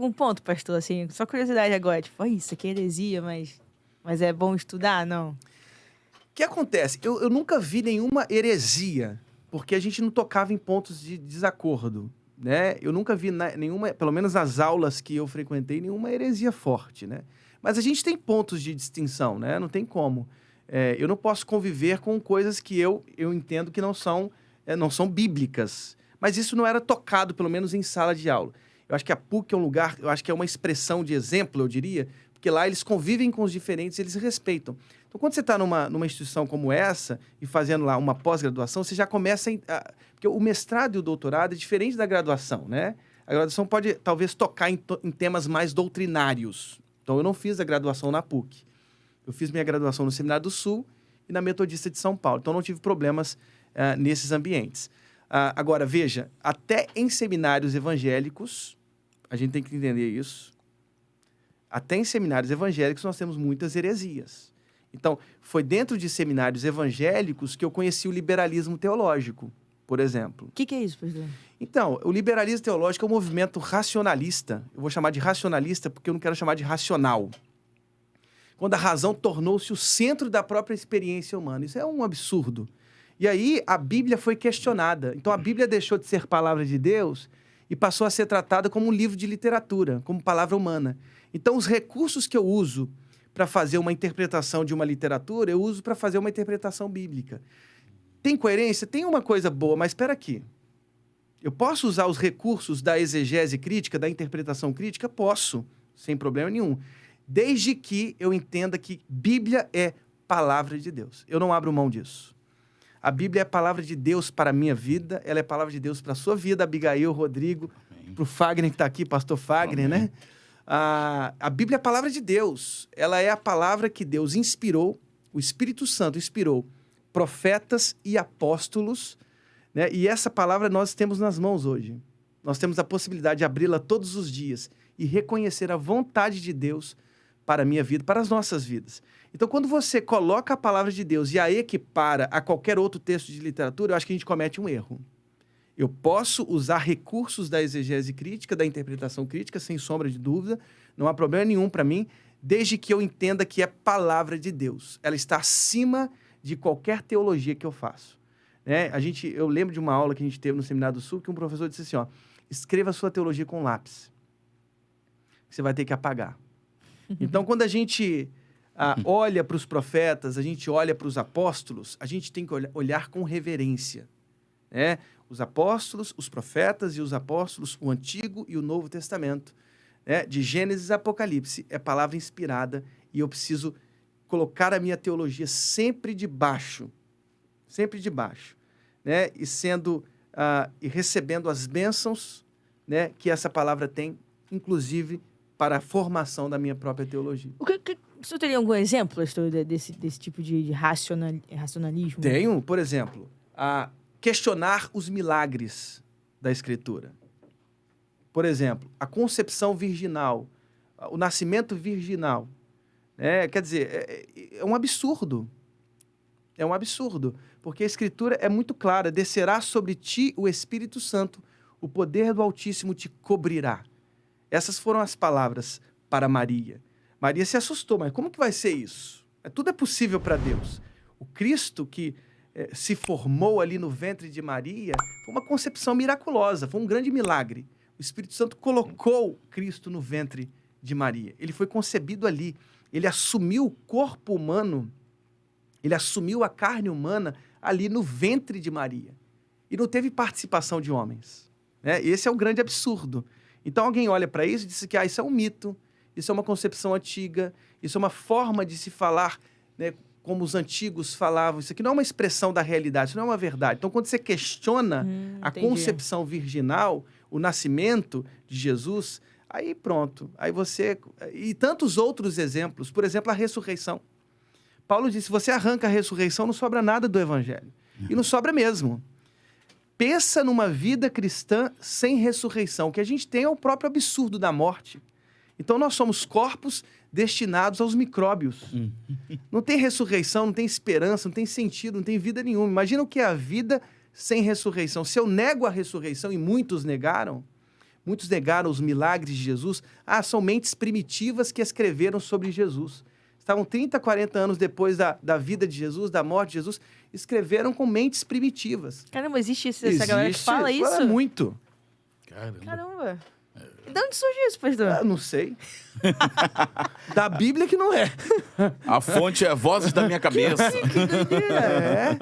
algum ponto, pastor? Assim, só curiosidade agora. Tipo, isso aqui é heresia, mas é bom estudar, não? O que acontece? Eu nunca vi nenhuma heresia, porque a gente não tocava em pontos de desacordo, né? Eu nunca vi nenhuma, pelo menos nas aulas que eu frequentei, nenhuma heresia forte, né? Mas a gente tem pontos de distinção, né? Não tem como. Eu não posso conviver com coisas que eu entendo que não são bíblicas. Mas isso não era tocado, pelo menos em sala de aula. Eu acho que a PUC é um lugar, eu acho que é uma expressão de exemplo, eu diria, porque lá eles convivem com os diferentes, eles se respeitam. Então, quando você está numa instituição como essa e fazendo lá uma pós-graduação, você já começa porque o mestrado e o doutorado é diferente da graduação, né? A graduação pode, talvez, tocar em temas mais doutrinários. Então, eu não fiz a graduação na PUC. Eu fiz minha graduação no Seminário do Sul e na Metodista de São Paulo. Então, não tive problemas nesses ambientes. Agora, veja, até em seminários evangélicos, a gente tem que entender isso, até em seminários evangélicos nós temos muitas heresias. Então, foi dentro de seminários evangélicos que eu conheci o liberalismo teológico, por exemplo. O que é isso, pastor? Então, o liberalismo teológico é um movimento racionalista. Eu vou chamar de racionalista porque eu não quero chamar de racional. Quando a razão tornou-se o centro da própria experiência humana. Isso é um absurdo. E aí, a Bíblia foi questionada. Então, a Bíblia deixou de ser palavra de Deus e passou a ser tratada como um livro de literatura, como palavra humana. Então, os recursos que eu uso para fazer uma interpretação de uma literatura, eu uso para fazer uma interpretação bíblica. Tem coerência? Tem uma coisa boa, mas espera aqui. Eu posso usar os recursos da exegese crítica, da interpretação crítica? Posso, sem problema nenhum. Desde que eu entenda que Bíblia é palavra de Deus. Eu não abro mão disso. A Bíblia é a palavra de Deus para a minha vida, ela é a palavra de Deus para a sua vida, Abigail, Rodrigo, para o Fagner que está aqui, pastor Fagner, Amém. Né? A Bíblia é a palavra de Deus, ela é a palavra que Deus inspirou, o Espírito Santo inspirou profetas e apóstolos, né? E essa palavra nós temos nas mãos hoje. Nós temos a possibilidade de abri-la todos os dias e reconhecer a vontade de Deus para a minha vida, para as nossas vidas. Então, quando você coloca a palavra de Deus e a equipara a qualquer outro texto de literatura, eu acho que a gente comete um erro. Eu posso usar recursos da exegese crítica, da interpretação crítica, sem sombra de dúvida, não há problema nenhum para mim, desde que eu entenda que é palavra de Deus. Ela está acima de qualquer teologia que eu faço. Né? Eu lembro de uma aula que a gente teve no Seminário do Sul, que um professor disse assim, escreva a sua teologia com lápis. Você vai ter que apagar. Então, quando a gente olha para os profetas, a gente olha para os apóstolos, a gente tem que olhar com reverência. Né? Os apóstolos, os profetas e os apóstolos, o Antigo e o Novo Testamento, né? De Gênesis a Apocalipse, é palavra inspirada e eu preciso colocar a minha teologia sempre debaixo, né? E recebendo as bênçãos, né? Que essa palavra tem, inclusive, para a formação da minha própria teologia. O senhor teria algum exemplo, pastor, desse tipo de racionalismo? Tenho, por exemplo, questionar os milagres da Escritura. Por exemplo, a concepção virginal, o nascimento virginal. Quer dizer, é um absurdo. É um absurdo, porque a Escritura é muito clara. Descerá sobre ti o Espírito Santo, o poder do Altíssimo te cobrirá. Essas foram as palavras para Maria. Maria se assustou, mas como que vai ser isso? Tudo é possível para Deus. O Cristo que se formou ali no ventre de Maria foi uma concepção miraculosa, foi um grande milagre. O Espírito Santo colocou Cristo no ventre de Maria. Ele foi concebido ali. Ele assumiu o corpo humano, ele assumiu a carne humana ali no ventre de Maria. E não teve participação de homens. Né? Esse é o grande absurdo. Então alguém olha para isso e diz que isso é um mito, isso é uma concepção antiga, isso é uma forma de se falar, né, como os antigos falavam. Isso aqui não é uma expressão da realidade, isso não é uma verdade. Então, quando você questiona a concepção virginal, o nascimento de Jesus, aí pronto. Aí você... E tantos outros exemplos. Por exemplo, a ressurreição. Paulo disse, se você arranca a ressurreição, não sobra nada do evangelho. E não sobra mesmo. Pensa numa vida cristã sem ressurreição. O que a gente tem é o próprio absurdo da morte. Então, nós somos corpos destinados aos micróbios. Não tem ressurreição, não tem esperança, não tem sentido, não tem vida nenhuma. Imagina o que é a vida sem ressurreição. Se eu nego a ressurreição, e muitos negaram, Muitos negaram os milagres de Jesus. São mentes primitivas que escreveram sobre Jesus. Estavam 30, 40 anos depois da vida de Jesus, da morte de Jesus, escreveram com mentes primitivas. Caramba, existe essa galera que fala isso? Fala muito. Caramba. De onde surgiu isso, pastor? Não sei. Da Bíblia que não é. A fonte é vozes da minha cabeça. É.